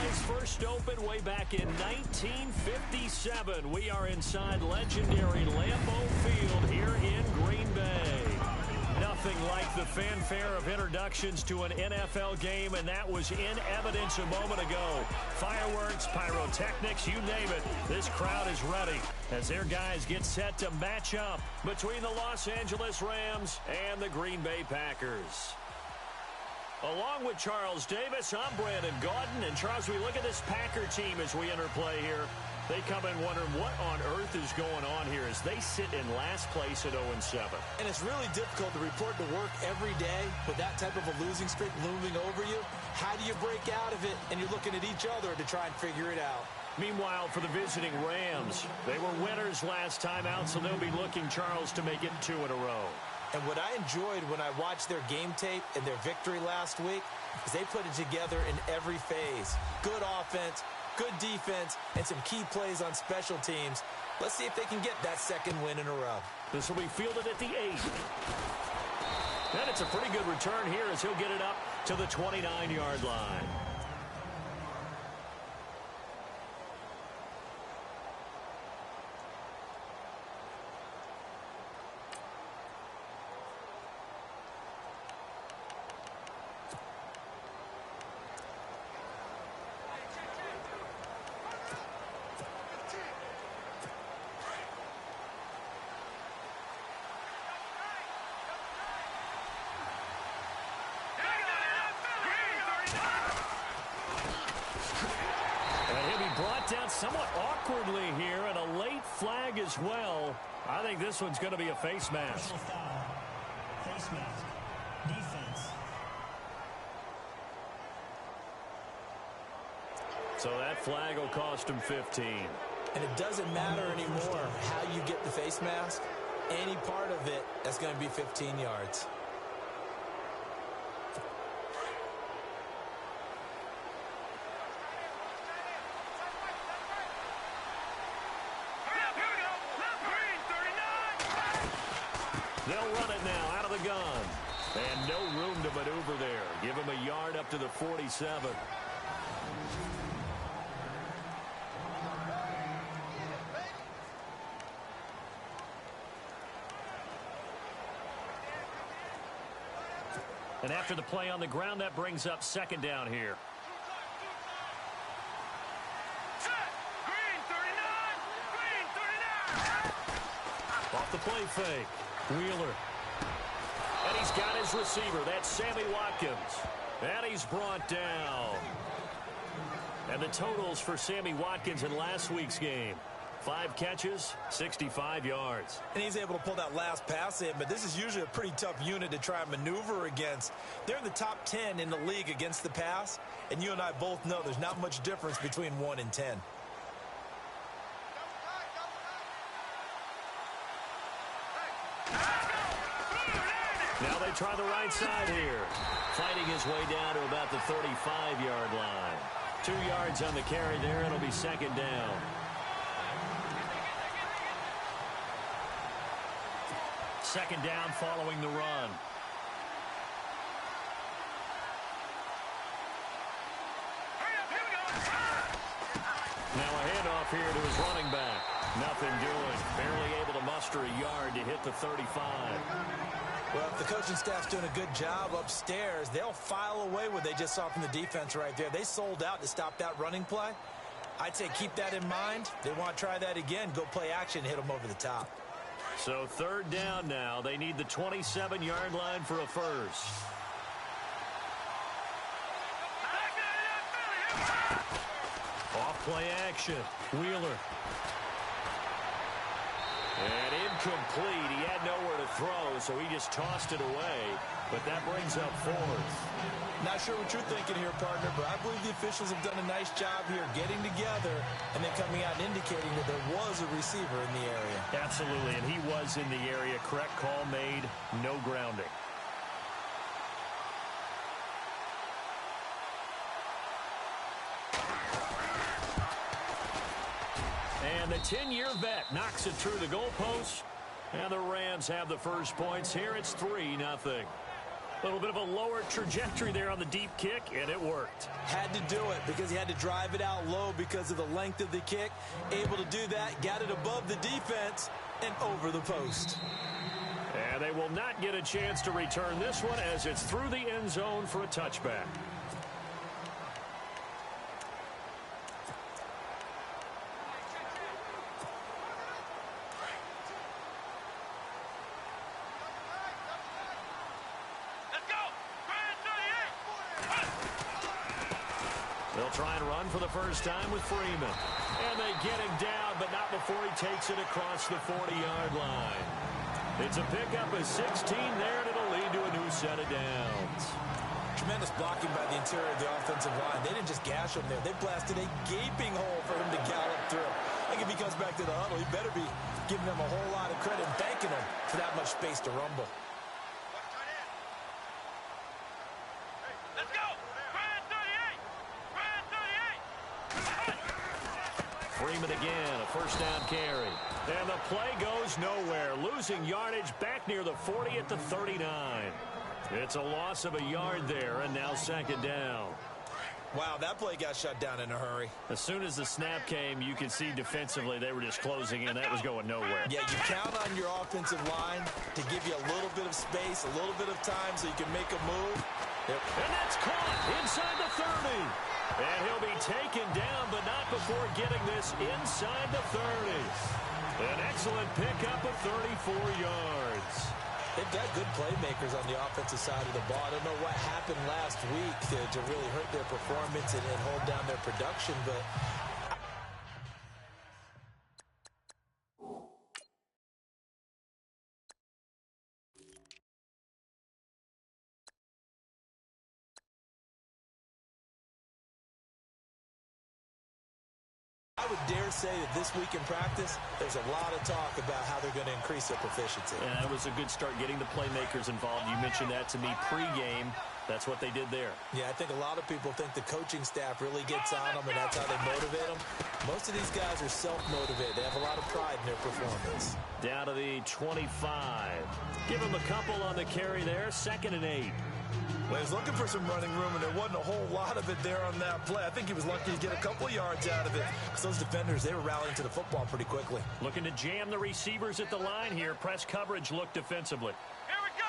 place first opened way back in 1957. We are inside legendary Lambeau Field here in Green Bay. Nothing like the fanfare of introductions to an NFL game, and that was in evidence a moment ago. Fireworks, pyrotechnics, you name it. This crowd is ready as their guys get set to match up between the Los Angeles Rams and the Green Bay Packers. Along with Charles Davis, I'm Brandon Gaudin. And Charles, we look at this Packer team as we enter play here. They come in wondering what on earth is going on here as they sit in last place at 0-7. And it's really difficult to report to work every day with that type of a losing streak looming over you. How do you break out of it? And you're looking at each other to try and figure it out. Meanwhile, for the visiting Rams, they were winners last time out, so they'll be looking, Charles, to make it 2 in a row. And what I enjoyed when I watched their game tape and their victory last week is they put it together in every phase. Good offense, good defense, and some key plays on special teams. Let's see if they can get that second win in a row. This will be fielded at the 8. And it's a pretty good return here as he'll get it up to the 29-yard line. Down somewhat awkwardly here, and a late flag as well. I think this one's going to be a face mask. Face mask. Defense. So that flag will cost him 15. And it doesn't matter anymore how you get the face mask. Any part of it, that's going to be 15 yards. They'll run it now out of the gun. And no room to maneuver there. Give him a yard up to the 47. And after the play on the ground, that brings up second down here. Off the play fake. Wheeler. And he's got his receiver. That's Sammy Watkins. And he's brought down. And the totals for Sammy Watkins in last week's game. 5 catches, 65 yards. And he's able to pull that last pass in, but this is usually a pretty tough unit to try and maneuver against. They're in the top 10 in the league against the pass, and you and I both know there's not much difference between 1 and 10. Now they try the right side here. Fighting his way down to about the 35-yard line. 2 yards on the carry there. It'll be second down. Second down following the run. Now a handoff here to his running back. Nothing doing. Barely able to muster a yard to hit the 35. Well, if the coaching staff's doing a good job upstairs, they'll file away what they just saw from the defense right there. They sold out to stop that running play. I'd say keep that in mind. They want to try that again. Go play action, hit them over the top. So third down now. They need the 27-yard line for a first. Off play action. Wheeler. And incomplete. He had nowhere to throw, so he just tossed it away. But that brings up fourth. Not sure what you're thinking here, partner, but I believe the officials have done a nice job here getting together and then coming out and indicating that there was a receiver in the area. Absolutely, and he was in the area. Correct call made. No grounding. And the 10-year vet knocks it through the goalpost. And the Rams have the first points here. It's 3-0. A little bit of a lower trajectory there on the deep kick, and it worked. Had to do it because he had to drive it out low because of the length of the kick. Able to do that, got it above the defense and over the post. And they will not get a chance to return this one as it's through the end zone for a touchback. They'll try and run for the first time with Freeman. And they get him down, but not before he takes it across the 40-yard line. It's a pickup of 16 there, and it'll lead to a new set of downs. Tremendous blocking by the interior of the offensive line. They didn't just gash him there. They blasted a gaping hole for him to gallop through. I think if he comes back to the huddle, he better be giving them a whole lot of credit and thanking them for that much space to rumble. Freeman again, a first down carry. And the play goes nowhere. Losing yardage back near the 40 at the 39. It's a loss of a yard there, and now second down. Wow, that play got shut down in a hurry. As soon as the snap came, you could see defensively they were just closing in. That was going nowhere. Yeah, you count on your offensive line to give you a little bit of space, a little bit of time so you can make a move. And that's caught inside the 30. And he'll be taken down, but not before getting this inside the 30. An excellent pickup of 34 yards. They've got good playmakers on the offensive side of the ball. I don't know what happened last week to really hurt their performance and hold down their production, but I would dare say that this week in practice, there's a lot of talk about how they're going to increase their proficiency. Yeah, it was a good start getting the playmakers involved. You mentioned that to me pregame. That's what they did there. Yeah, I think a lot of people think the coaching staff really gets on them, and that's how they motivate them. Most of these guys are self-motivated. They have a lot of pride in their performance. Down to the 25. Give them a couple on the carry there. 2nd and 8. Well, he was looking for some running room, and there wasn't a whole lot of it there on that play. I think he was lucky to get a couple yards out of it. Because those defenders, they were rallying to the football pretty quickly. Looking to jam the receivers at the line here. Press coverage look defensively. Here we go.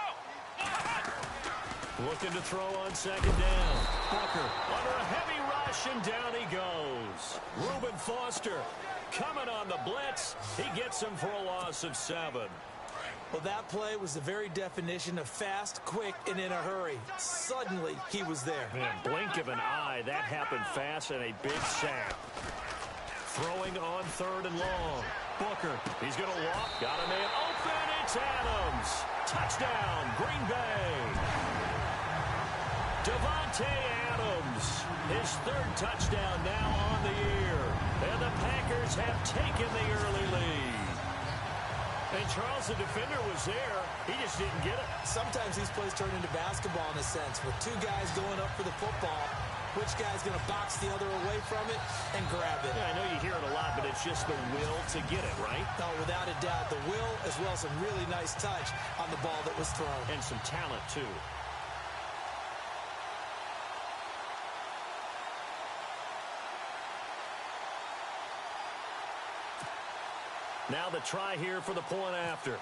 Looking to throw on 2nd down. Booker under a heavy rush, and down he goes. Reuben Foster coming on the blitz. He gets him for a loss of 7. Well, that play was the very definition of fast, quick, and in a hurry. Suddenly, he was there. Man, blink of an eye. That happened fast and a big sack. Throwing on 3rd and long. Booker, he's going to walk. Got a man open. It's Adams. Touchdown, Green Bay. Devontae Adams. His 3rd touchdown now on the year. And the Packers have taken the early lead. And Charles, the defender, was there. He just didn't get it. Sometimes these plays turn into basketball in a sense. With two guys going up for the football, which guy's going to box the other away from it and grab it? Yeah, I know you hear it a lot, but it's just the will to get it, right? No, without a doubt. The will, as well as some really nice touch on the ball that was thrown. And some talent, too. Now the try here for the point after.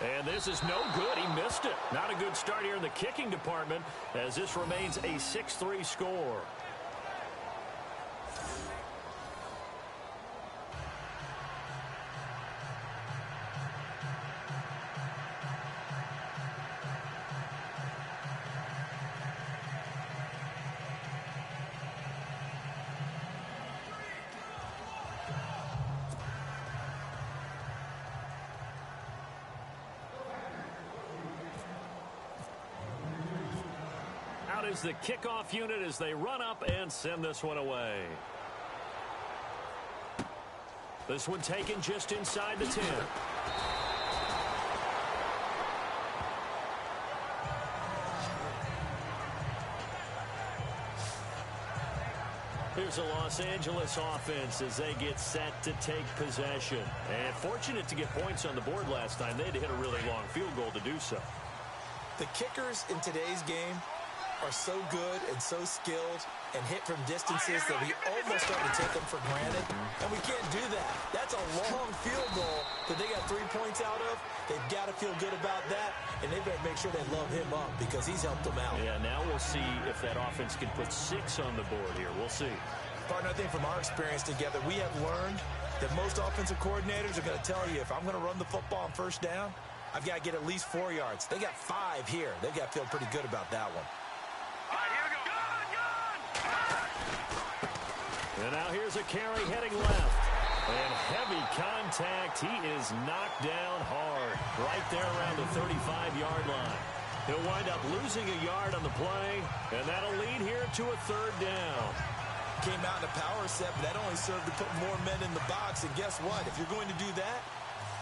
And this is no good. He missed it. Not a good start here in the kicking department as this remains a 6-3 score. Out is the kickoff unit as they run up and send this one away. This one taken just inside the 10. Here's here's a Los Angeles offense as they get set to take possession. And fortunate to get points on the board last time. They had to hit a really long field goal to do so. The kickers in today's game are so good and so skilled and hit from distances that we almost start to take them for granted. And we can't do that. That's a long field goal that they got 3 points out of. They've got to feel good about that, and they better make sure they load him up because he's helped them out. Yeah, now we'll see if that offense can put 6 on the board here. We'll see. Partner, I think from our experience together, we have learned that most offensive coordinators are going to tell you, if I'm going to run the football on first down, I've got to get at least 4 yards. They got 5 here. They've got to feel pretty good about that one. And now here's a carry heading left. And heavy contact. He is knocked down hard right there around the 35-yard line. He'll wind up losing a yard on the play, and that'll lead here to a 3rd down. Came out in a power set, but that only served to put more men in the box. And guess what? If you're going to do that,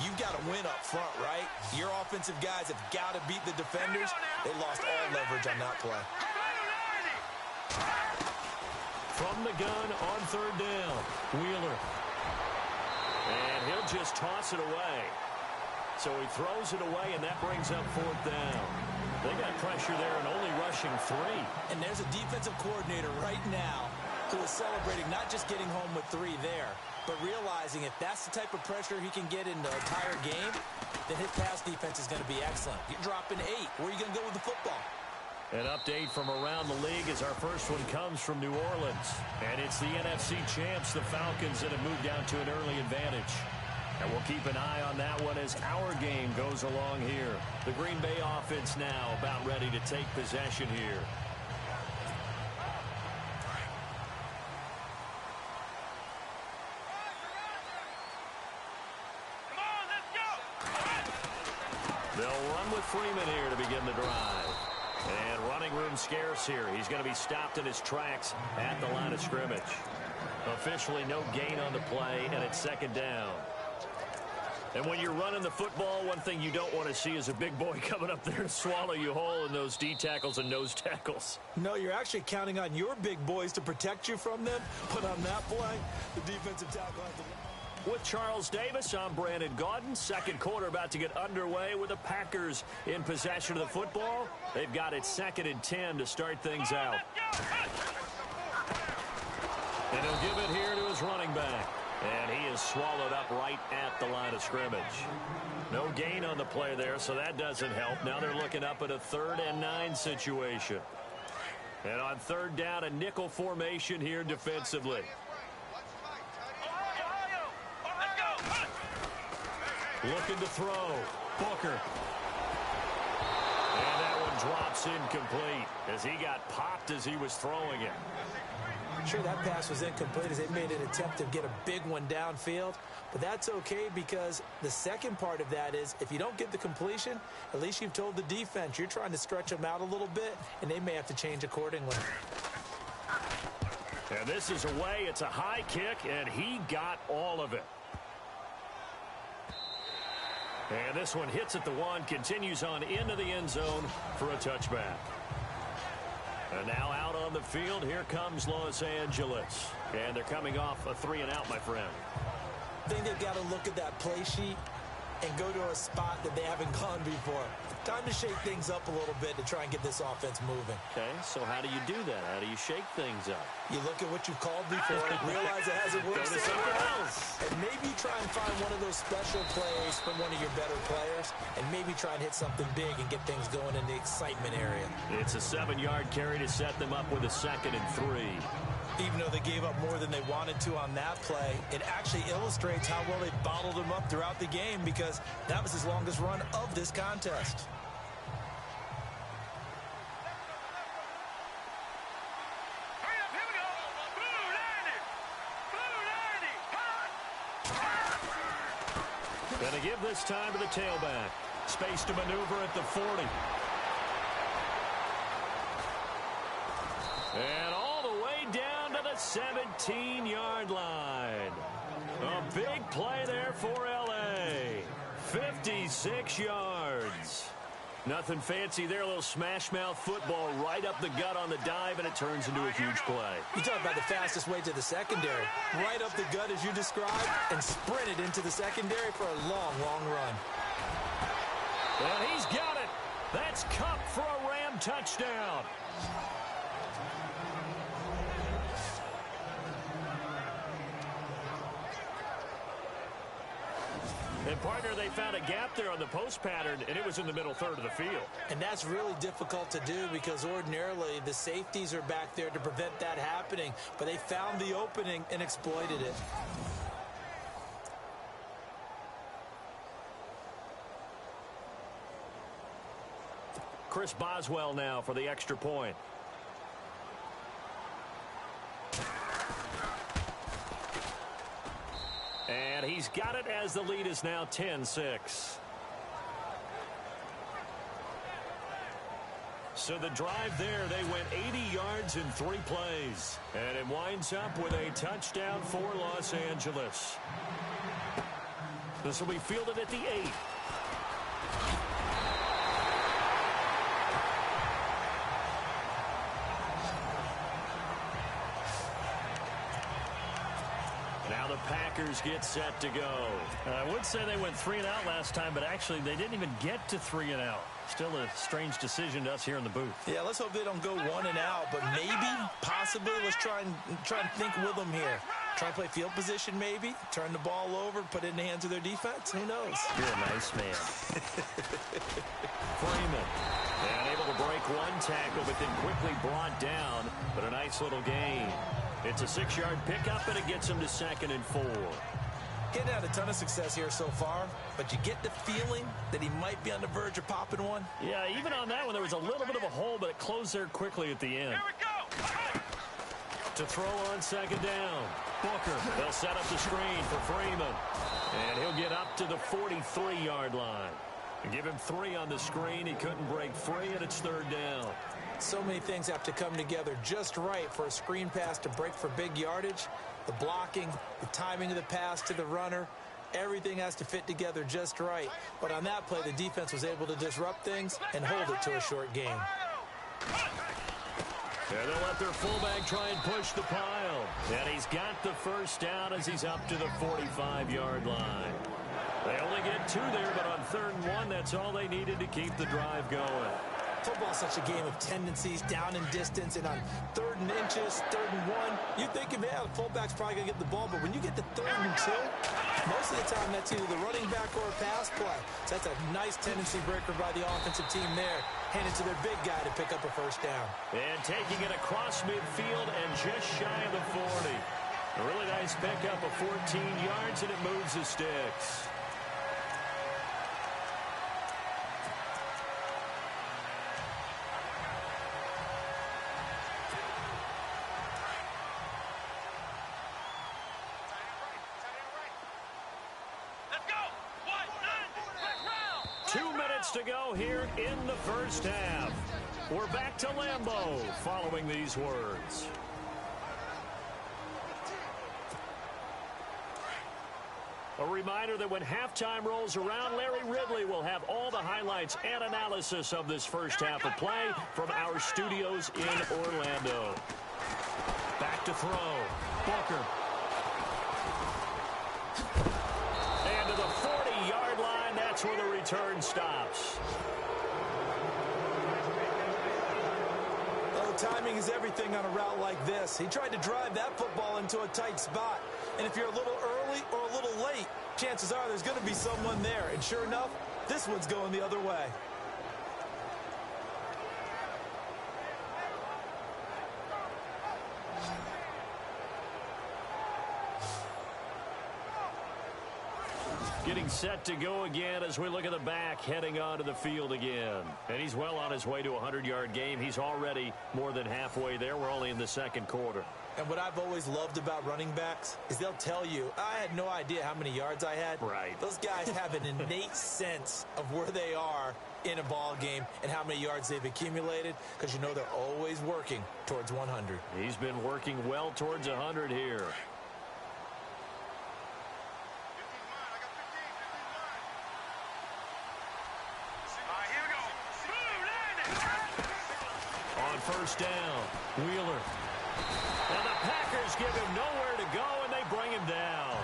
you've got to win up front, right? Your offensive guys have got to beat the defenders. They lost all leverage on that play. From the gun on 3rd down, Wheeler. And he'll just toss it away. So he throws it away, and that brings up 4th down. They got pressure there and only rushing 3. And there's a defensive coordinator right now who is celebrating not just getting home with 3 there, but realizing if that's the type of pressure he can get in the entire game, then his pass defense is going to be excellent. You're dropping 8. Where are you going to go with the football? An update from around the league as our first one comes from New Orleans. And it's the NFC champs, the Falcons, that have moved down to an early advantage. And we'll keep an eye on that one as our game goes along here. The Green Bay offense now about ready to take possession here. They'll run with Freeman here to begin the drive. And running room scarce here. He's going to be stopped in his tracks at the line of scrimmage. Officially no gain on the play, and it's 2nd down. And when you're running the football, one thing you don't want to see is a big boy coming up there to swallow you whole in those D tackles and nose tackles. No, you're actually counting on your big boys to protect you from them. But on that play, the defensive tackle has to... With Charles Davis, I'm Brandon Gaudin. 2nd quarter about to get underway with the Packers in possession of the football. They've got it 2nd and 10 to start things out. And he'll give it here to his running back. And he is swallowed up right at the line of scrimmage. No gain on the play there, so that doesn't help. Now they're looking up at a 3rd and 9 situation. And on 3rd down, a nickel formation here defensively. Looking to throw. Booker. And that one drops incomplete as he got popped as he was throwing it. Sure, that pass was incomplete as they made an attempt to get a big one downfield. But that's okay because the second part of that is if you don't get the completion, at least you've told the defense you're trying to stretch them out a little bit, and they may have to change accordingly. And this is away. It's a high kick, and he got all of it. And this one hits at the 1, continues on into the end zone for a touchback. And now out on the field, here comes Los Angeles. And they're coming off a 3-and-out, my friend. I think they've got to look at that play sheet and go to a spot that they haven't gone before. Time to shake things up a little bit to try and get this offense moving. Okay, so how do you do that? How do you shake things up? You look at what you've called before, realize it hasn't worked Go to something else. and maybe try and find one of those special plays from one of your better players, and maybe try and hit something big and get things going in the excitement area. It's a 7-yard carry to set them up with a 2nd and 3. Even though they gave up more than they wanted to on that play, it actually illustrates how well they bottled them up throughout the game because that was his longest run of this contest. Going to give this time to the tailback. Space to maneuver at the 40. And all the way down to the 17-yard line. A big play there for L.A. 56 yards. Nothing fancy there. A little smash mouth football right up the gut on the dive, and it turns into a huge play. You talk about the fastest way to the secondary. Right up the gut as you described and sprinted into the secondary for a long, long run. And he's got it. That's Cup for a Ram touchdown. And, partner, they found a gap there on the post pattern, and it was in the middle third of the field. And that's really difficult to do because ordinarily the safeties are back there to prevent that happening. But they found the opening and exploited it. Chris Boswell now for the extra point. And he's got it as the lead is now 10-6. So the drive there, they went 80 yards in 3 plays. And it winds up with a touchdown for Los Angeles. This will be fielded at the 8. Now the Packers get set to go. I would say they went 3 and out last time, but actually they didn't even get to 3 and out. Still a strange decision to us here in the booth. Yeah, let's hope they don't go 1 and out, but maybe, possibly, let's try and think with them here. Try and play field position maybe, turn the ball over, put it in the hands of their defense. Who knows? You're a nice man. Freeman. And able to break 1 tackle, but then quickly brought down. But a nice little gain. It's a 6-yard pickup, and it gets him to 2nd and 4. Getting had a ton of success here so far, but you get the feeling that he might be on the verge of popping one. Yeah, even on that one, there was a little bit of a hole, but it closed there quickly at the end. Here we go. To throw on 2nd down. Booker. They'll set up the screen for Freeman. And he'll get up to the 43-yard line. And give him 3 on the screen. He couldn't break free, and it's 3rd down. So many things have to come together just right for a screen pass to break for big yardage. The blocking, the timing of the pass to the runner, everything has to fit together just right. But on that play, the defense was able to disrupt things and hold it to a short gain. And they'll let their fullback try and push the pile. And he's got the 1st down as he's up to the 45-yard line. They only get 2 there, but on 3rd and 1, that's all they needed to keep the drive going. Football's such a game of tendencies, down in distance, and on 3rd and inches, 3rd and 1, you think, yeah, the fullback's probably going to get the ball, but when you get to 3rd and 2, most of the time that's either the running back or a pass play. So that's a nice tendency breaker by the offensive team there, handed to their big guy to pick up a 1st down. And taking it across midfield and just shy of the 40. A really nice pickup of 14 yards, and it moves the sticks. To go here in the 1st half. We're back to Lambeau following these words. A reminder that when halftime rolls around, Larry Ridley will have all the highlights and analysis of this 1st half of play from our studios in Orlando. Back to throw. Booker. And to the 40-yard line, that's where the return stops. Oh, timing is everything on a route like this. He tried to drive that football into a tight spot. And if you're a little early or a little late, chances are there's going to be someone there. And sure enough, this one's going the other way. Getting set to go again as we look at the back heading onto the field again. And he's well on his way to a 100-yard game. He's already more than halfway there. We're only in the 2nd quarter. And what I've always loved about running backs is they'll tell you, I had no idea how many yards I had. Right. Those guys have an innate sense of where they are in a ball game and how many yards they've accumulated because you know they're always working towards 100. He's been working well towards 100 here. On first down, Wheeler. And the Packers give him nowhere to go, and they bring him down.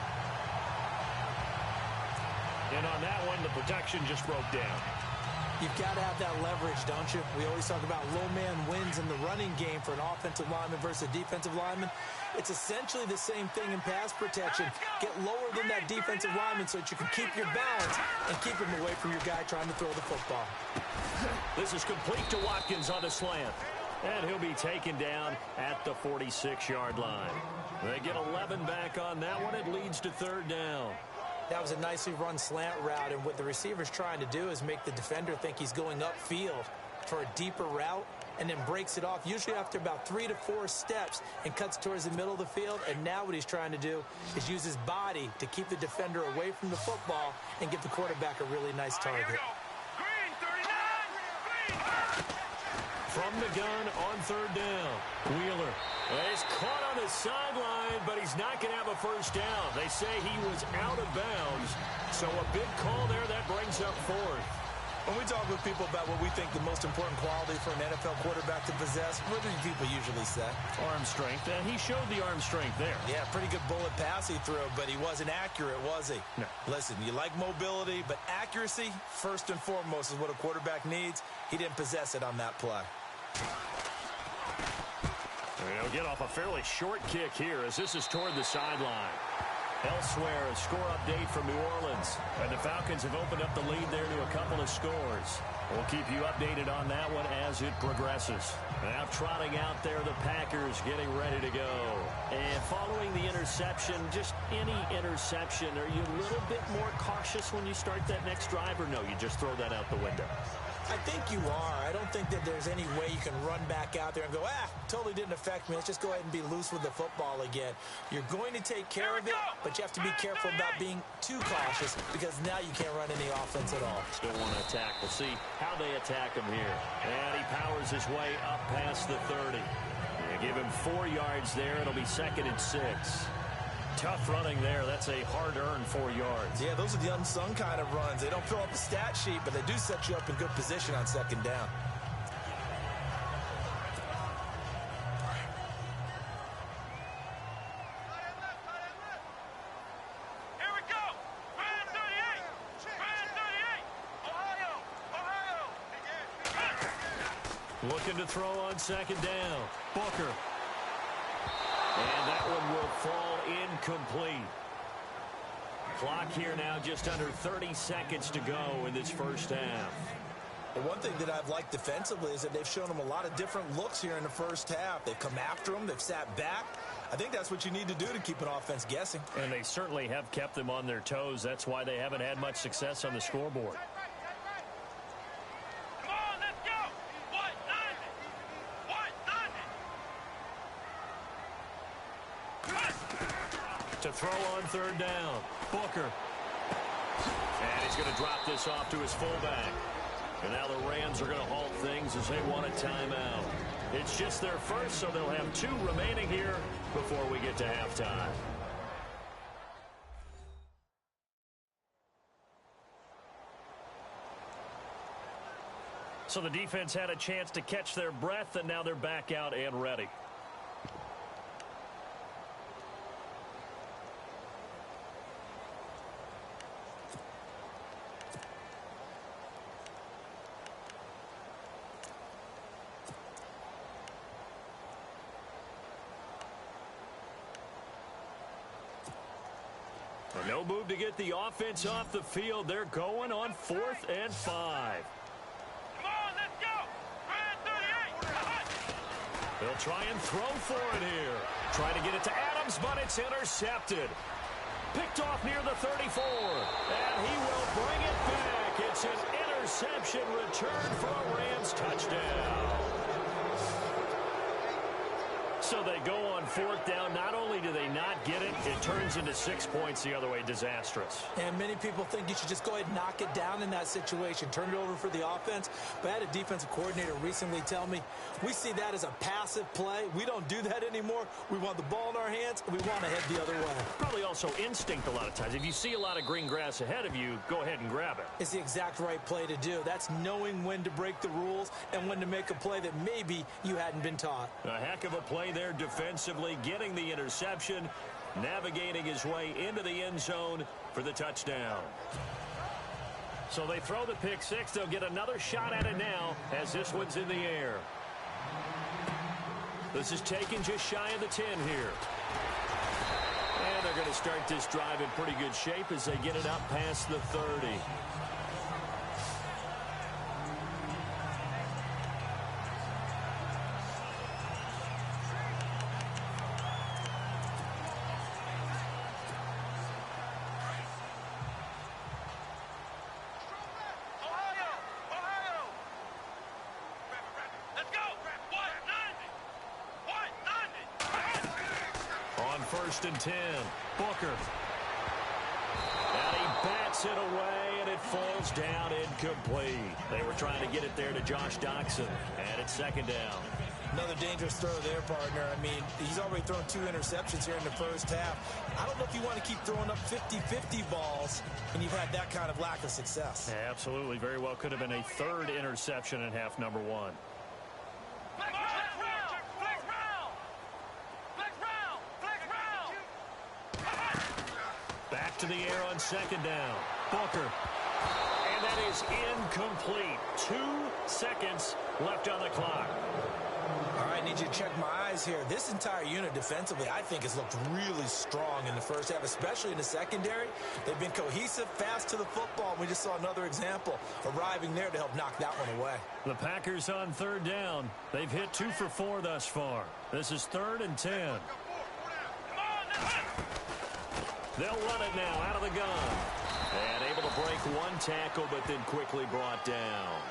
And on that one, the protection just broke down. You've got to have that leverage, don't you? We always talk about low man wins in the running game for an offensive lineman versus a defensive lineman. It's essentially the same thing in pass protection. Get lower than that defensive lineman so that you can keep your balance and keep him away from your guy trying to throw the football. This is complete to Watkins on a slant. And he'll be taken down at the 46-yard line. They get 11 back on that one. It leads to third down. That was a nicely run slant route, and what the receiver's trying to do is make the defender think he's going upfield for a deeper route and then breaks it off, usually after about 3 to 4 steps, and cuts towards the middle of the field. And now what he's trying to do is use his body to keep the defender away from the football and give the quarterback a really nice target. From the gun on third down, Wheeler. He's caught on the sideline, but he's not going to have a first down. They say he was out of bounds, so a big call there that brings up fourth. When we talk with people about what we think the most important quality for an NFL quarterback to possess, what do people usually say? Arm strength, and he showed the arm strength there. Yeah, pretty good bullet pass he threw, but he wasn't accurate, was he? No. Listen, you like mobility, but accuracy, first and foremost, is what a quarterback needs. He didn't possess it on that play. He'll get off a fairly short kick here as this is toward the sideline. Elsewhere, a score update from New Orleans. And the Falcons have opened up the lead there to a couple of scores. We'll keep you updated on that one as it progresses. Now trotting out there, the Packers getting ready to go. And following the interception, just any interception, are you a little bit more cautious when you start that next drive, or no, you just throw that out the window? I think you are. I don't think that there's any way you can run back out there and go, totally didn't affect me. Let's just go ahead and be loose with the football again. You're going to take care of it, but you have to be careful about being too cautious because now you can't run any offense at all. Still want to attack. We'll see how they attack him here. And he powers his way up past the 30. They give him 4 yards there. It'll be 2nd and 6. Tough running there. That's a hard-earned 4 yards. Yeah, those are the unsung kind of runs. They don't fill up the stat sheet, but they do set you up in good position on 2nd down. Here we go. Brand 38. Brand 38. Ohio. Looking to throw on 2nd down. Booker. And that one will fall incomplete. Clock here now just under 30 seconds to go in this first half. The one thing that I've liked defensively is that they've shown them a lot of different looks here in the first half. They've come after them. They've sat back. I think that's what you need to do to keep an offense guessing. And they certainly have kept them on their toes. That's why they haven't had much success on the scoreboard. To throw on 3rd down, Booker. And he's going to drop this off to his fullback. And now the Rams are going to halt things as they want a timeout. It's just their first, so they'll have 2 remaining here before we get to halftime. So the defense had a chance to catch their breath, and now they're back out and ready. No move to get the offense off the field. They're going on 4th and 5. Come on, let's go. Brand 38. They'll try and throw for it here. Trying to get it to Adams, but it's intercepted. Picked off near the 34. And he will bring it back. It's an interception return for a Rams touchdown. So they go on fourth down. Not only do they not get it, it turns into 6 points the other way. Disastrous. And many people think you should just go ahead and knock it down in that situation. Turn it over for the offense. But I had a defensive coordinator recently tell me, we see that as a passive play. We don't do that anymore. We want the ball in our hands, and we want to head the other way. Probably also instinct a lot of times. If you see a lot of green grass ahead of you, go ahead and grab it. It's the exact right play to do. That's knowing when to break the rules and when to make a play that maybe you hadn't been taught. A heck of a play there defensively, getting the interception, navigating his way into the end zone for the touchdown. So they throw the pick six. They'll get another shot at it now as this one's in the air. This is taken just shy of the 10 here. And they're going to start this drive in pretty good shape as they get it up past the 30. First and 10. Booker. And he bats it away, and it falls down incomplete. They were trying to get it there to Josh Doxson, and it's second down. Another dangerous throw there, partner. I mean, he's already thrown 2 interceptions here in the first half. I don't know if you want to keep throwing up 50-50 balls when you've had that kind of lack of success. Absolutely. Very well could have been a third interception in half number 1. Back to the air on second down. Booker. And that is incomplete. 2 seconds left on the clock. All right, I need you to check my eyes here. This entire unit defensively, I think, has looked really strong in the first half, especially in the secondary. They've been cohesive, fast to the football. We just saw another example arriving there to help knock that one away. The Packers on third down. They've hit 2 for 4 thus far. This is 3rd and 10. They'll run it now out of the gun. And able to break 1 tackle, but then quickly brought down.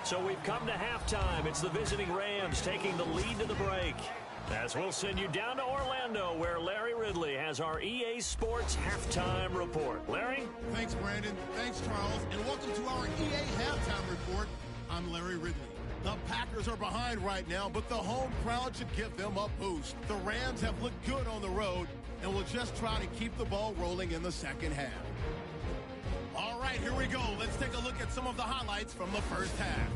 So we've come to halftime. It's the visiting Rams taking the lead to the break. As we'll send you down to Orlando, where Larry Ridley has our EA Sports Halftime Report. Larry? Thanks, Brandon. Thanks, Charles. And welcome to our EA Halftime Report. I'm Larry Ridley. The Packers are behind right now, but the home crowd should give them a boost. The Rams have looked good on the road and will just try to keep the ball rolling in the second half. All right, here we go. Let's take a look at some of the highlights from the first half.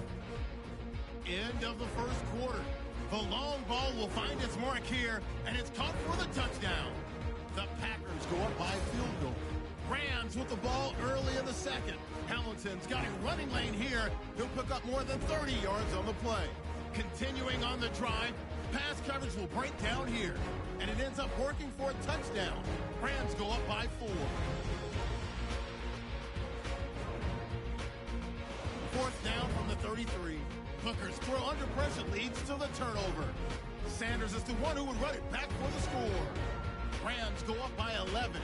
End of the first quarter. The long ball will find its mark here, and it's caught for the touchdown. The Packers go up by field goal. Rams with the ball early in the second. Hamilton's got a running lane here. He'll pick up more than 30 yards on the play. Continuing on the drive, pass coverage will break down here, and it ends up working for a touchdown. Rams go up by 4. 4th down from the 33. Booker's throw under pressure leads to the turnover. Sanders is the one who would run it back for the score. Rams go up by 11.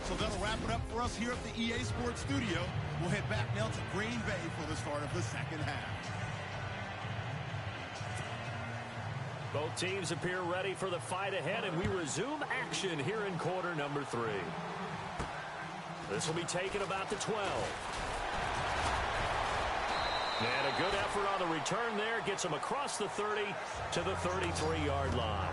So that'll wrap it up for us here at the EA Sports Studio. We'll head back now to Green Bay for the start of the second half. Both teams appear ready for the fight ahead, and we resume action here in quarter number 3. This will be taken about the 12. And a good effort on the return there. Gets him across the 30 to the 33-yard line.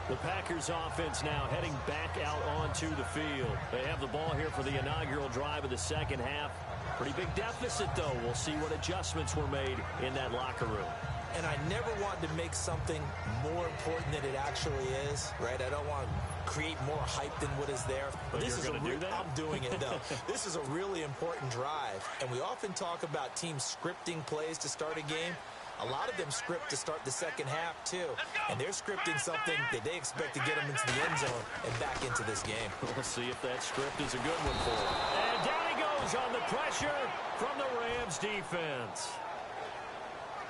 The Packers offense now heading back out onto the field. They have the ball here for the inaugural drive of the second half. Pretty big deficit, though. We'll see what adjustments were made in that locker room. And I never want to make something more important than it actually is, right? I don't want to create more hype than what is there. But this you're is going to do that? I'm doing it, though. This is a really important drive. And we often talk about teams scripting plays to start a game. A lot of them script to start the second half, too. And they're scripting something that they expect to get them into the end zone and back into this game. We'll see if that script is a good one for them. And down he goes on the pressure from the Rams defense.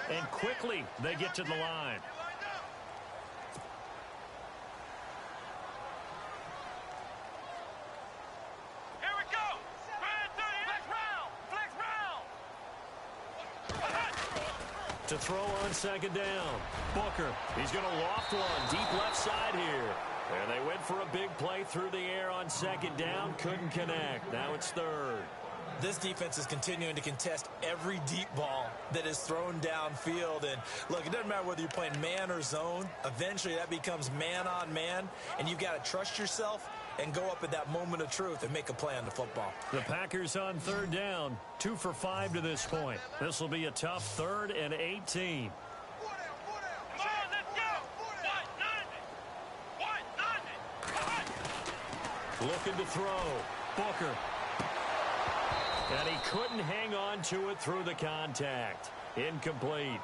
And quickly they get to the line. Here we go. 38. To throw on second down. Booker, he's going to loft one deep left side here. And they went for a big play through the air on second down. Couldn't connect. Now it's third. This defense is continuing to contest every deep ball that is thrown downfield. And, look, it doesn't matter whether you're playing man or zone. Eventually, that becomes man on man. And you've got to trust yourself and go up at that moment of truth and make a play on the football. The Packers on third down. 2 for 5 to this point. This will be a tough 3rd and 18. Looking to throw. Booker. And he couldn't hang on to it through the contact. Incomplete.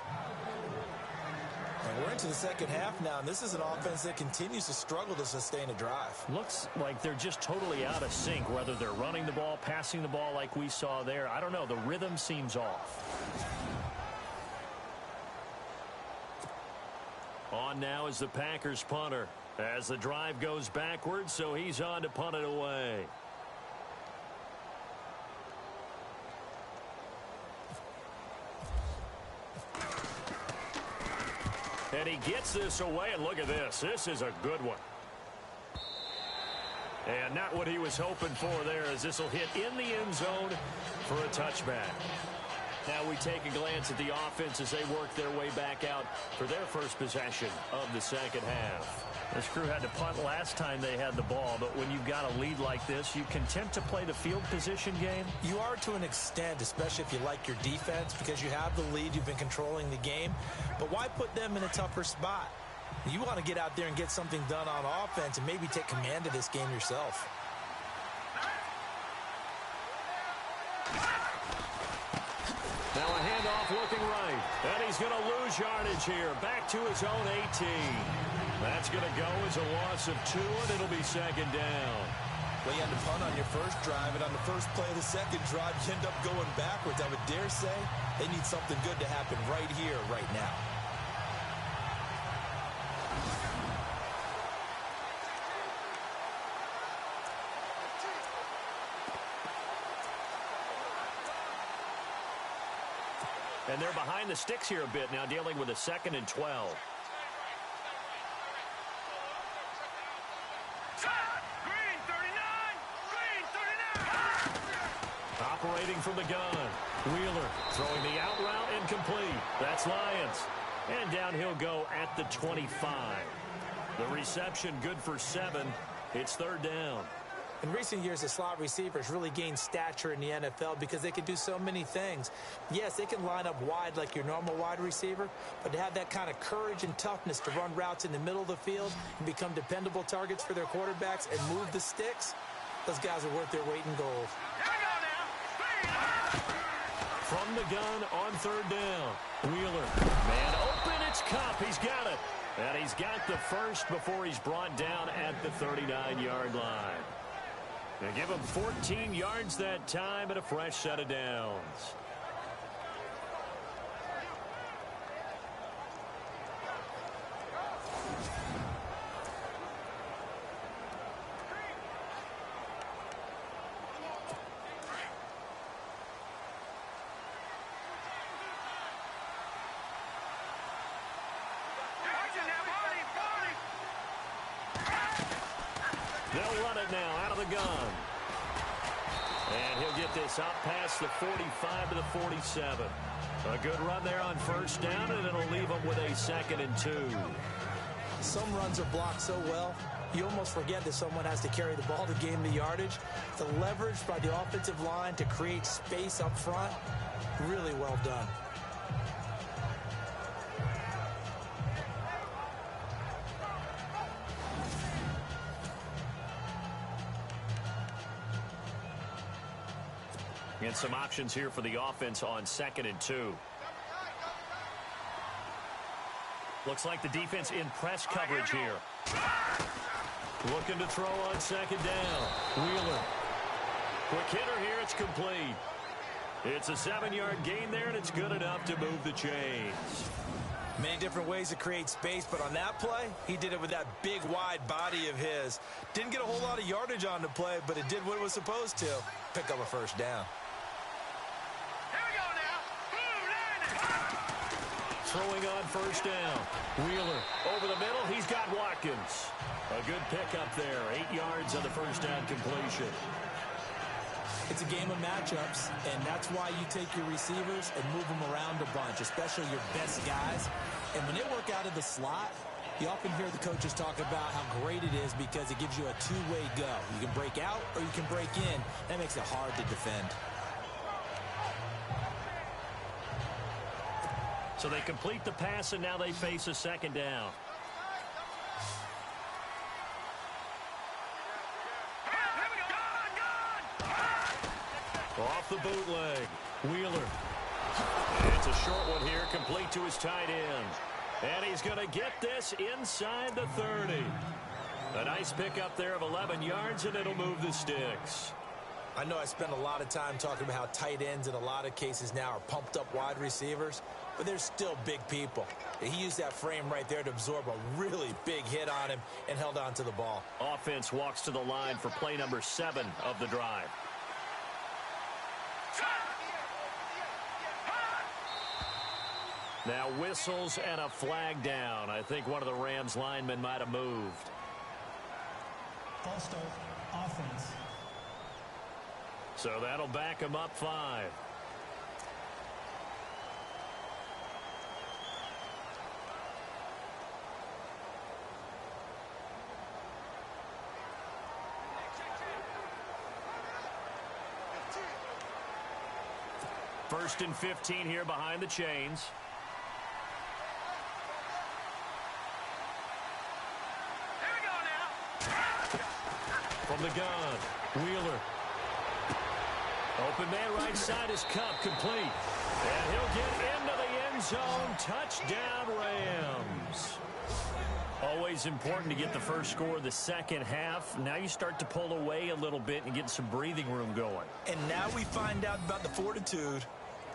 And we're into the second half now, and this is an offense that continues to struggle to sustain a drive. Looks like they're just totally out of sync, whether they're running the ball, passing the ball like we saw there. I don't know. The rhythm seems off. On now is the Packers punter as the drive goes backwards, so he's on to punt it away. And he gets this away, and look at this. This is a good one. And not what he was hoping for there, as this will hit in the end zone for a touchback. Now we take a glance at the offense as they work their way back out for their first possession of the second half. This crew had to punt last time they had the ball, but when you've got a lead like this, you content to play the field position game? You are to an extent, especially if you like your defense, because you have the lead, you've been controlling the game. But why put them in a tougher spot? You want to get out there and get something done on offense and maybe take command of this game yourself. Now a handoff looking right. And he's going to lose yardage here. Back to his own 18. That's going to go as a loss of 2, and it'll be second down. Well, you had to punt on your first drive, and on the first play of the second drive, you end up going backwards. I would dare say they need something good to happen right here, right now. And they're behind the sticks here a bit now, dealing with a 2nd and 12. Operating from the gun. Wheeler throwing the out route, incomplete. That's Lions. And down he'll go at the 25. The reception good for 7. It's third down. In recent years, the slot receivers really gained stature in the NFL because they can do so many things. Yes, they can line up wide like your normal wide receiver, but to have that kind of courage and toughness to run routes in the middle of the field and become dependable targets for their quarterbacks and move the sticks, those guys are worth their weight in gold. From the gun on third down. Wheeler. Man open, it's Cup. He's got it. And he's got the first before he's brought down at the 39-yard line. They give him 14 yards that time and a fresh set of downs. They'll run it now out of the gun. And he'll get this out past the 45 to the 47. A good run there on first down, and it'll leave him with a 2nd and 2. Some runs are blocked so well, you almost forget that someone has to carry the ball to gain the yardage. The leverage by the offensive line to create space up front, really well done. And some options here for the offense on 2nd and 2. Looks like the defense in press coverage here. Looking to throw on second down. Wheeler. Quick hitter here. It's complete. It's a 7-yard gain there, and it's good enough to move the chains. Many different ways to create space, but on that play, he did it with that big, wide body of his. Didn't get a whole lot of yardage on the play, but it did what it was supposed to. Pick up a first down. throwing on first down. Wheeler over the middle. He's got Watkins. A good pickup there. 8 yards on the first down completion. It's a game of matchups, and that's why you take your receivers and move them around a bunch, especially your best guys. And when they work out of the slot, you often hear the coaches talk about how great it is because it gives you a two-way go. You can break out or you can break in. That makes it hard to defend. So they complete the pass, and now they face a second down. Off the bootleg. Wheeler. It's a short one here, complete to his tight end. And he's going to get this inside the 30. A nice pickup there of 11 yards, and it'll move the sticks. I know I spend a lot of time talking about how tight ends in a lot of cases now are pumped up wide receivers, but they're still big people. He used that frame right there to absorb a really big hit on him and held on to the ball. Offense walks to the line for play number 7 of the drive. Now whistles and a flag down. I think one of the Rams linemen might have moved. False start, offense. So that'll back him up 5. First and 15 here behind the chains. From the gun, Wheeler. Open man right side is Cup, complete. And he'll get into the end zone. Touchdown, Rams. Always important to get the first score of the second half. Now you start to pull away a little bit and get some breathing room going. And now we find out about the fortitude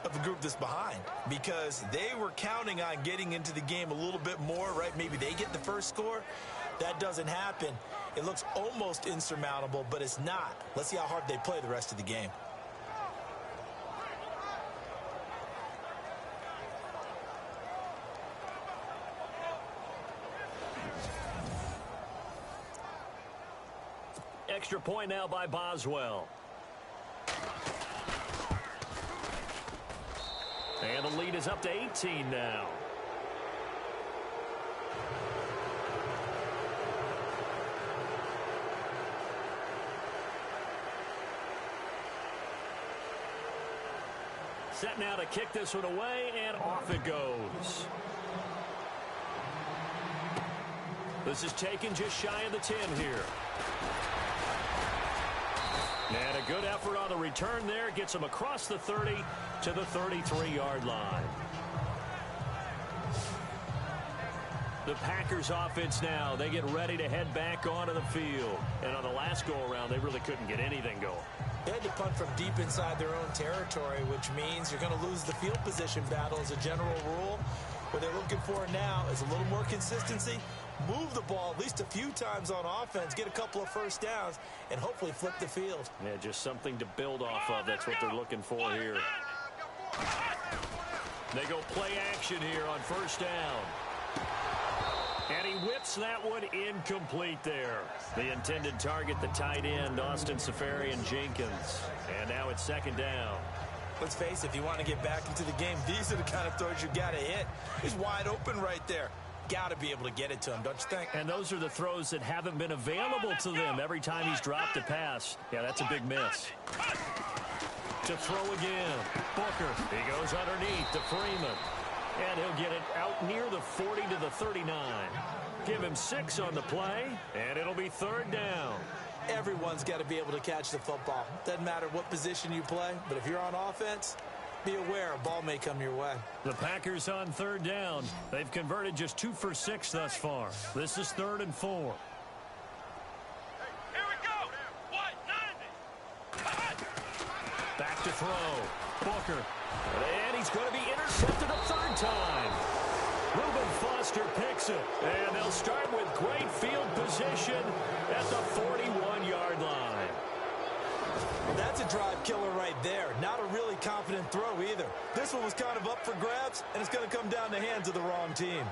of the group that's behind, because they were counting on getting into the game a little bit more, right? Maybe they get the first score. That doesn't happen. It looks almost insurmountable, but it's not. Let's see how hard they play the rest of the game. Extra point now by Boswell. And the lead is up to 18 now. Set now to kick this one away, and off it goes. This is taken just shy of the 10 here. And a good effort on the return there. Gets him across the 30 to the 33-yard line. The Packers offense now, they get ready to head back onto the field. And on the last go-around, they really couldn't get anything going. They had to punt from deep inside their own territory, which means you're going to lose the field position battle as a general rule. What they're looking for now is a little more consistency. Move the ball at least a few times on offense, get a couple of first downs, and hopefully flip the field. Yeah, just something to build off of. That's what they're looking for here. They go play action here on first down. And he whips that one incomplete there. The intended target, the tight end, Austin Safarian-Jenkins. And now it's second down. Let's face it, if you want to get back into the game, these are the kind of throws you got to hit. He's wide open right there. Got to be able to get it to him, don't you think? And those are the throws that haven't been available to them every time he's dropped a pass. Yeah, that's a big miss. To throw again. Booker. He goes underneath to Freeman. And he'll get it out near the 40 to the 39. Give him 6 on the play, and it'll be third down. Everyone's got to be able to catch the football. Doesn't matter what position you play, but if you're on offense, be aware a ball may come your way. The Packers on third down. They've converted just 2 for 6 thus far. This is 3rd and 4. Here we go. What? 90. Back to throw. Booker. And he's going to be intercepted a third time. Reuben Foster picks it. And they'll start with great field position at the 41-yard line. That's a drive killer right there. Not a really confident throw either. This this one was kind of up for grabs, and it's going to come down the hands of the wrong team.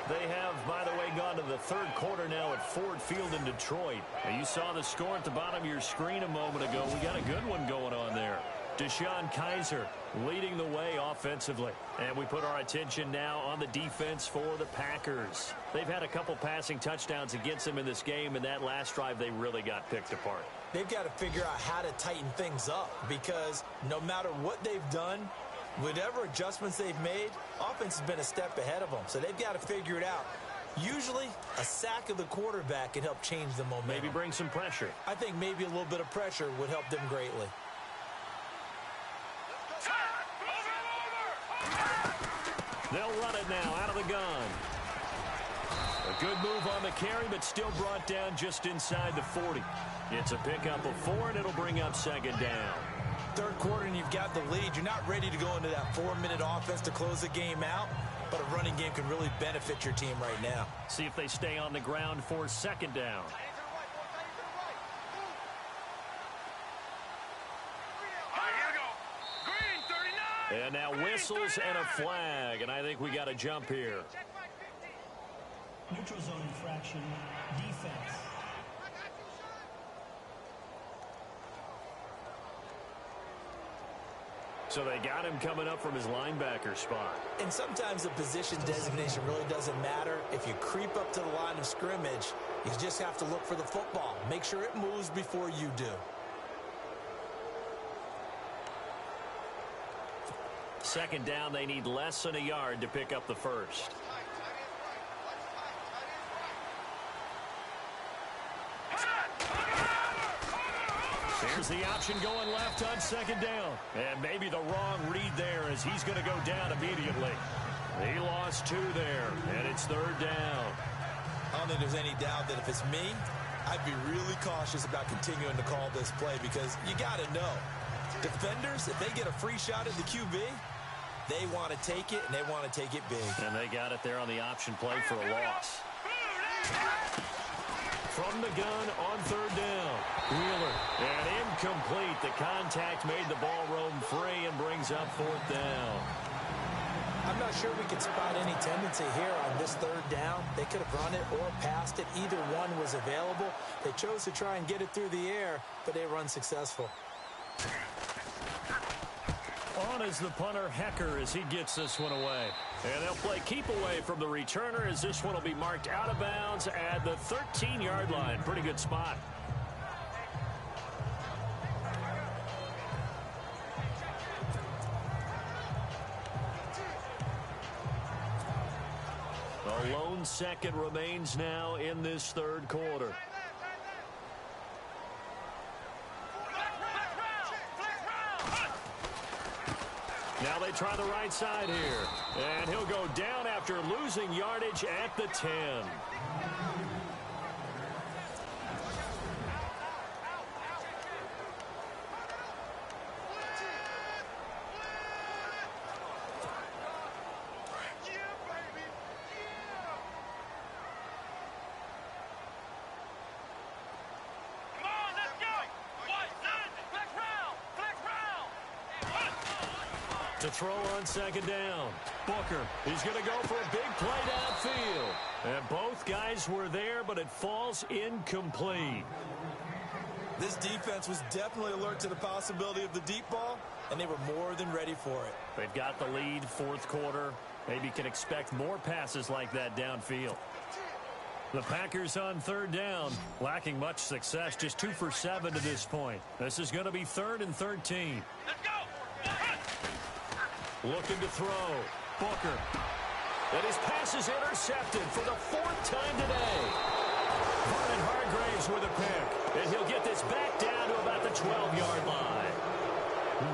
They have, by the way, gone to the third quarter now at Ford Field in Detroit. Now, you saw the score at the bottom of your screen a moment ago. We got a good one going on there. Deshaun Kaiser leading the way offensively. And we put our attention now on the defense for the Packers. They've had a couple passing touchdowns against them in this game, and that last drive they really got picked apart. They've got to figure out how to tighten things up because no matter what they've done, whatever adjustments they've made, offense has been a step ahead of them. So they've got to figure it out. Usually, a sack of the quarterback can help change the momentum. Maybe bring some pressure. I think maybe a little bit of pressure would help them greatly. They'll run it now out of the gun. A good move on the carry, but still brought down just inside the 40. It's a pickup of 4, and it'll bring up second down. Third quarter, and you've got the lead. You're not ready to go into that 4-minute offense to close the game out, but a running game can really benefit your team right now. See if they stay on the ground for second down. And now whistles and a flag, and I think we got a jump here. Neutral zone infraction, defense. So they got him coming up from his linebacker spot. And sometimes the position designation really doesn't matter. If you creep up to the line of scrimmage, you just have to look for the football. Make sure it moves before you do. Second down, they need less than a yard to pick up the first. Here's the option going left on second down. And maybe the wrong read there as he's going to go down immediately. He lost 2 there, and it's third down. I don't think there's any doubt that if it's me, I'd be really cautious about continuing to call this play because you got to know. Defenders, if they get a free shot at the QB, they want to take it, and they want to take it big. And they got it there on the option play for a loss. From the gun on third down. Wheeler, and incomplete. The contact made the ball roam free and brings up fourth down. I'm not sure we can spot any tendency here on this third down. They could have run it or passed it. Either one was available. They chose to try and get it through the air, but they were unsuccessful. On is the punter, Hecker, as he gets this one away. And they'll play keep away from the returner as this one will be marked out of bounds at the 13-yard line. Pretty good spot. A lone second remains now in this third quarter. Now they try the right side here. And he'll go down after losing yardage at the 10. To throw on second down. Booker, he's going to go for a big play downfield. And both guys were there, but it falls incomplete. This defense was definitely alert to the possibility of the deep ball, and they were more than ready for it. They've got the lead, fourth quarter. Maybe can expect more passes like that downfield. The Packers on third down, lacking much success, just 2 for 7 to this point. This is going to be 3rd and 13. Let's go! Looking to throw. Booker. And his pass is intercepted for the 4th time today. Vernon Hargreaves with a pick. And he'll get this back down to about the 12-yard line.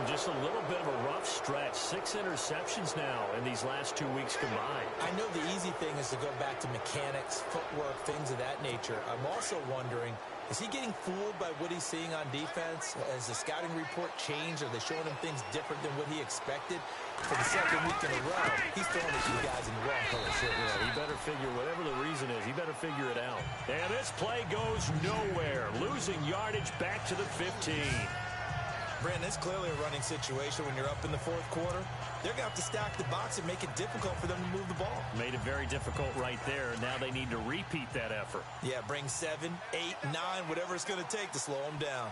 Just a little bit of a rough stretch. 6 interceptions now in these last 2 weeks combined. I know the easy thing is to go back to mechanics, footwork, things of that nature. I'm also wondering, is he getting fooled by what he's seeing on defense? Has the scouting report changed? Are they showing him things different than what he expected? For the second week in a row, he's throwing at you guys in the wrong color shirt. Yeah, he better figure, whatever the reason is, he better figure it out. And this play goes nowhere. Losing yardage back to the 15. Brandon, it's clearly a running situation when you're up in the fourth quarter. They're going to have to stack the box and make it difficult for them to move the ball. Made it very difficult right there. Now they need to repeat that effort. Yeah, bring 7, 8, 9, whatever it's going to take to slow them down.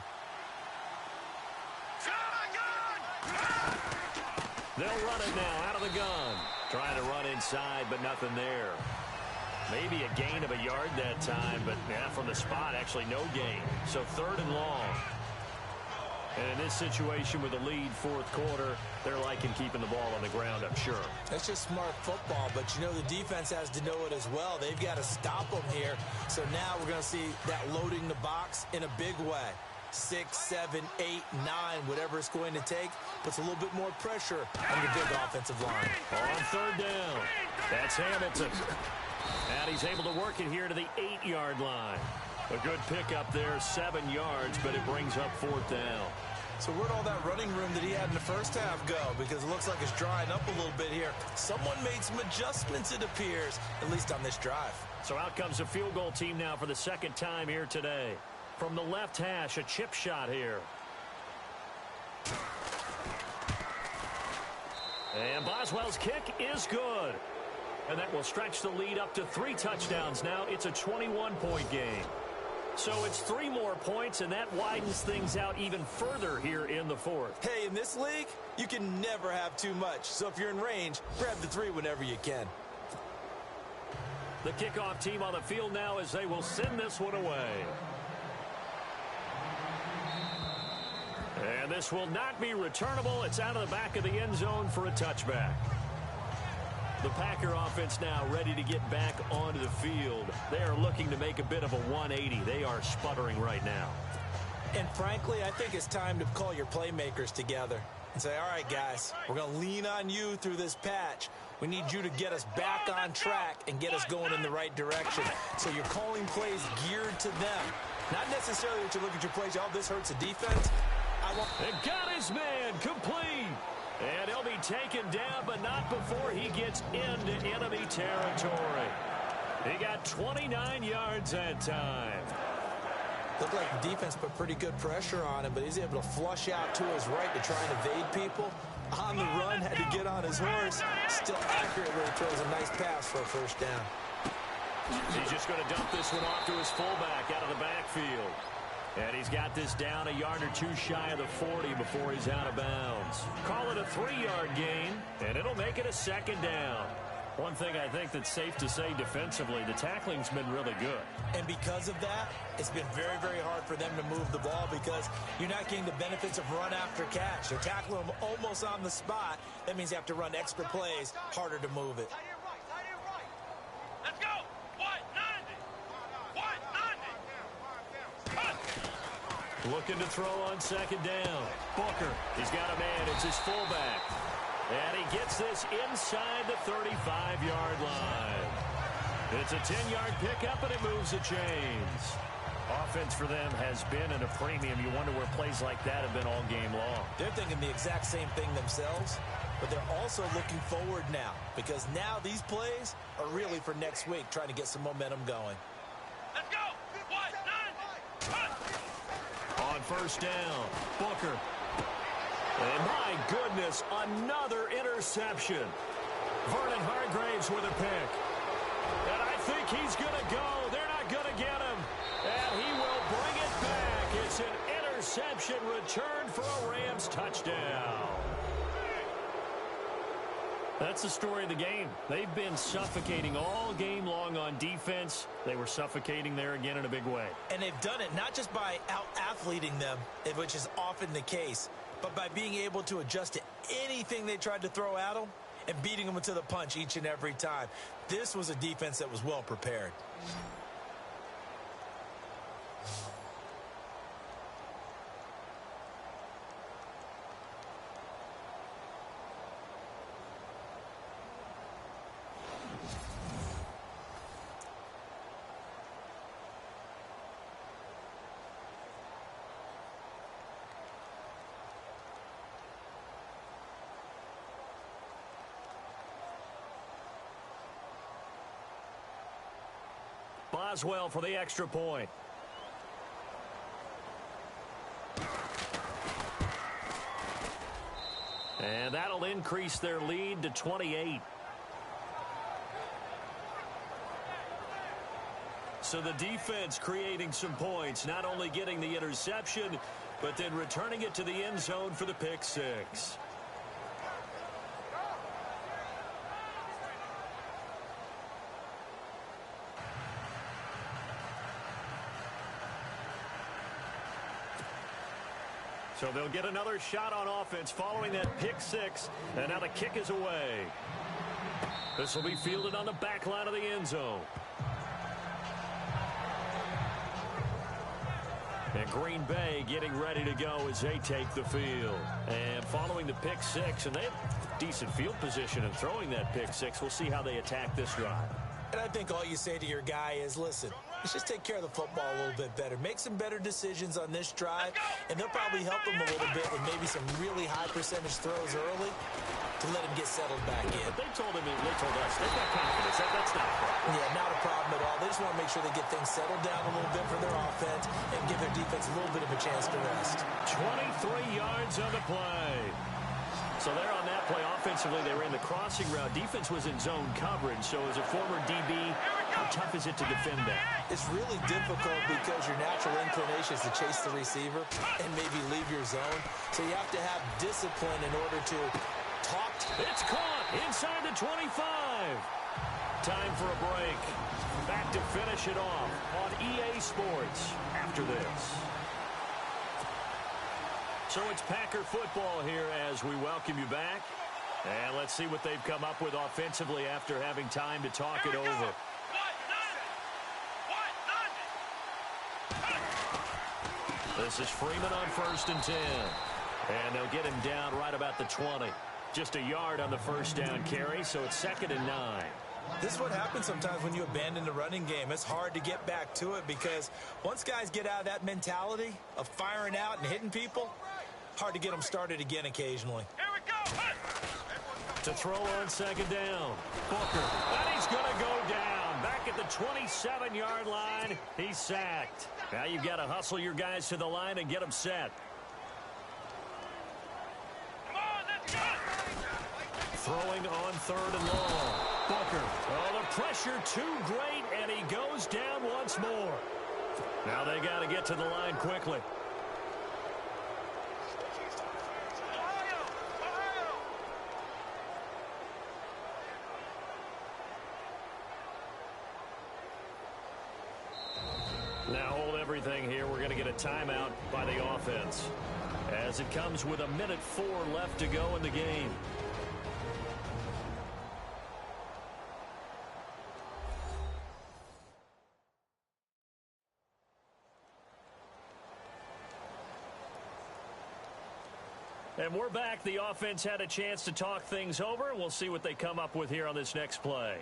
They'll run it now out of the gun. Trying to run inside, but nothing there. Maybe a gain of a yard that time, but yeah, from the spot, actually no gain. So 3rd and long. And in this situation with the lead, fourth quarter, they're liking keeping the ball on the ground, I'm sure. That's just smart football, but you know the defense has to know it as well. They've got to stop them here. So now we're going to see that loading the box in a big way. 6, 7, 8, 9, whatever it's going to take, puts a little bit more pressure on the big offensive line. On 3rd down, that's Hamilton. And he's able to work it here to the 8-yard line. A good pickup there, 7 yards, but it brings up 4th down. So where'd all that running room that he had in the first half go? Because it looks like it's drying up a little bit here. Someone made some adjustments, it appears, at least on this drive. So out comes a field goal team now for the 2nd time here today. From the left hash, a chip shot here. And Boswell's kick is good. And that will stretch the lead up to 3 touchdowns now. It's a 21-point game. So it's 3 more points, and that widens things out even further here in the 4th. Hey, in this league, you can never have too much. So if you're in range, grab the 3 whenever you can. The kickoff team on the field now as they will send this one away. And this will not be returnable. It's out of the back of the end zone for a touchback. The Packer offense now ready to get back onto the field. They are looking to make a bit of a 180. They are sputtering right now. And frankly, I think it's time to call your playmakers together and say, all right, guys, we're going to lean on you through this patch. We need you to get us back on track and get us going in the right direction. So you're calling plays geared to them. Not necessarily that you look at your plays, oh, this hurts the defense. And got his man complete. And he'll be taken down, but not before he gets into enemy territory. He got 29 yards that time. Looked like the defense put pretty good pressure on him, but he's able to flush out to his right to try and evade people. On the run, had to get on his horse. Still accurate where he throws a nice pass for a 1st down. He's just going to dump this one off to his fullback out of the backfield. And he's got this down a yard or 2 shy of the 40 before he's out of bounds. Call it a 3-yard gain, and it'll make it a 2nd down. One thing I think that's safe to say defensively, the tackling's been really good. And because of that, it's been very, very hard for them to move the ball because you're not getting the benefits of run after catch. They're tackling them almost on the spot. That means you have to run extra plays, harder to move it. Let's go. 190. 190. Looking to throw on 2nd down. Booker, he's got a man. It's his fullback. And he gets this inside the 35-yard line. It's a 10-yard pickup, and it moves the chains. Offense for them has been at a premium. You wonder where plays like that have been all game long. They're thinking the exact same thing themselves, but they're also looking forward now because now these plays are really for next week, trying to get some momentum going. Let's go. 190. On 1st down, Booker. And my goodness, another interception. Vernon Hargraves with a pick. And I think he's going to go. They're not going to get him. And he will bring it back. It's an interception return for a Rams touchdown. That's the story of the game. They've been suffocating all game long on defense. They were suffocating there again in a big way. And they've done it not just by out-athleting them, which is often the case, but by being able to adjust to anything they tried to throw at them and beating them to the punch each and every time. This was a defense that was well prepared. Boswell for the extra point. And that'll increase their lead to 28. So the defense creating some points, not only getting the interception, but then returning it to the end zone for the pick six. So they'll get another shot on offense following that pick six, and now the kick is away. This will be fielded on the back line of the end zone. And Green Bay getting ready to go as they take the field. And following the pick six, and they have decent field position in throwing that pick six. We'll see how they attack this drive. And I think all you say to your guy is, listen, let's just take care of the football a little bit better. Make some better decisions on this drive, and they'll probably help him a little bit with maybe some really high percentage throws early to let him get settled back in. But they told us, they've got confidence. That's not a problem. Yeah, not a problem at all. They just want to make sure they get things settled down a little bit for their offense and give their defense a little bit of a chance to rest. 23 yards on the play. So there on that play, offensively, they ran the crossing route. Defense was in zone coverage. So as a former DB, how tough is it to defend that? It's really difficult because your natural inclination is to chase the receiver and maybe leave your zone. So you have to have discipline in order to talk. It's caught inside the 25. Time for a break. Back to finish it off on EA Sports after this. So it's Packer football here as we welcome you back. And let's see what they've come up with offensively after having time to talk it over. This is Freeman on 1st and 10. And they'll get him down right about the 20. Just a yard on the first down carry, so it's 2nd and 9. This is what happens sometimes when you abandon the running game. It's hard to get back to it because once guys get out of that mentality of firing out and hitting people, hard to get them started again occasionally. Here we go. To throw on 2nd down. Booker. And he's going to go down. Back at the 27-yard line. He's sacked. Now you've got to hustle your guys to the line and get them set. Come on, let's go. Throwing on 3rd and long. Booker. Oh, the pressure too great, and he goes down once more. Now they got to get to the line quickly. Now hold everything here. We're going to get a timeout by the offense as it comes with 1:04 left to go in the game. And we're back. The offense had a chance to talk things over. We'll see what they come up with here on this next play.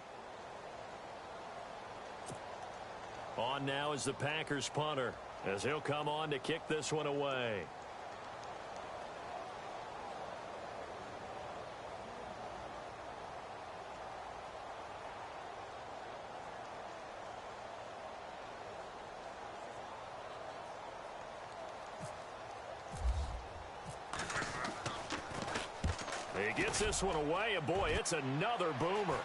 On now is the Packers punter as he'll come on to kick this one away. He gets this one away, and boy, it's another boomer.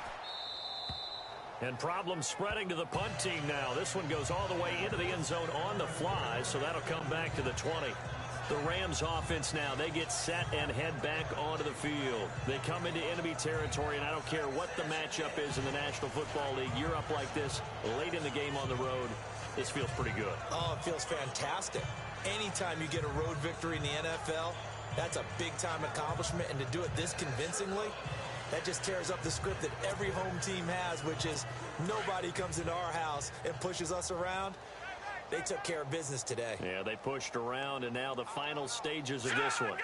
And problems spreading to the punt team now. This one goes all the way into the end zone on the fly, so that'll come back to the 20. The Rams offense now, they get set and head back onto the field. They come into enemy territory, and I don't care what the matchup is in the National Football League. You're up like this late in the game on the road. This feels pretty good. Oh, it feels fantastic. Anytime you get a road victory in the NFL, that's a big-time accomplishment, and to do it this convincingly, that just tears up the script that every home team has, which is nobody comes into our house and pushes us around. They took care of business today. Yeah, they pushed around, and now the final stages of this one.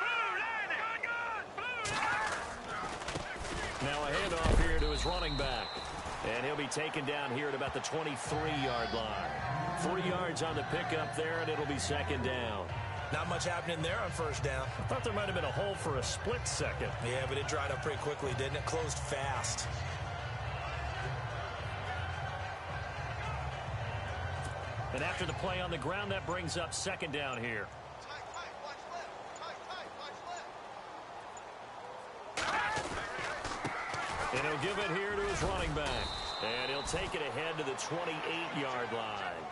Now a handoff here to his running back. And he'll be taken down here at about the 23-yard line. 3 yards on the pickup there, and it'll be 2nd down. Not much happening there on 1st down. I thought there might have been a hole for a split second. Yeah, but it dried up pretty quickly, didn't it? Closed fast. And after the play on the ground, that brings up 2nd down here. And he'll give it here to his running back. And he'll take it ahead to the 28-yard line.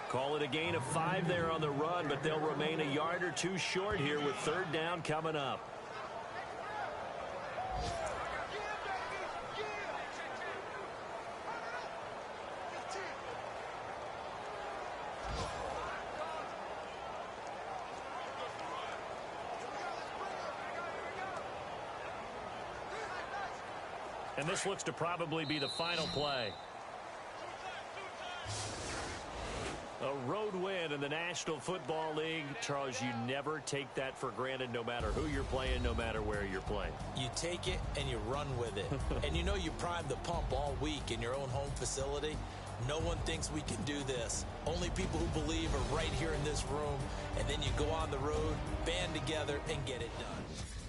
Call it a gain of 5 there on the run, but they'll remain a yard or two short here with third down coming up. And this looks to probably be the final play. A road win in the National Football League. Charles, you never take that for granted no matter who you're playing, no matter where you're playing. You take it and you run with it. And you know you primed the pump all week in your own home facility. No one thinks we can do this. Only people who believe are right here in this room. And then you go on the road, band together, and get it done.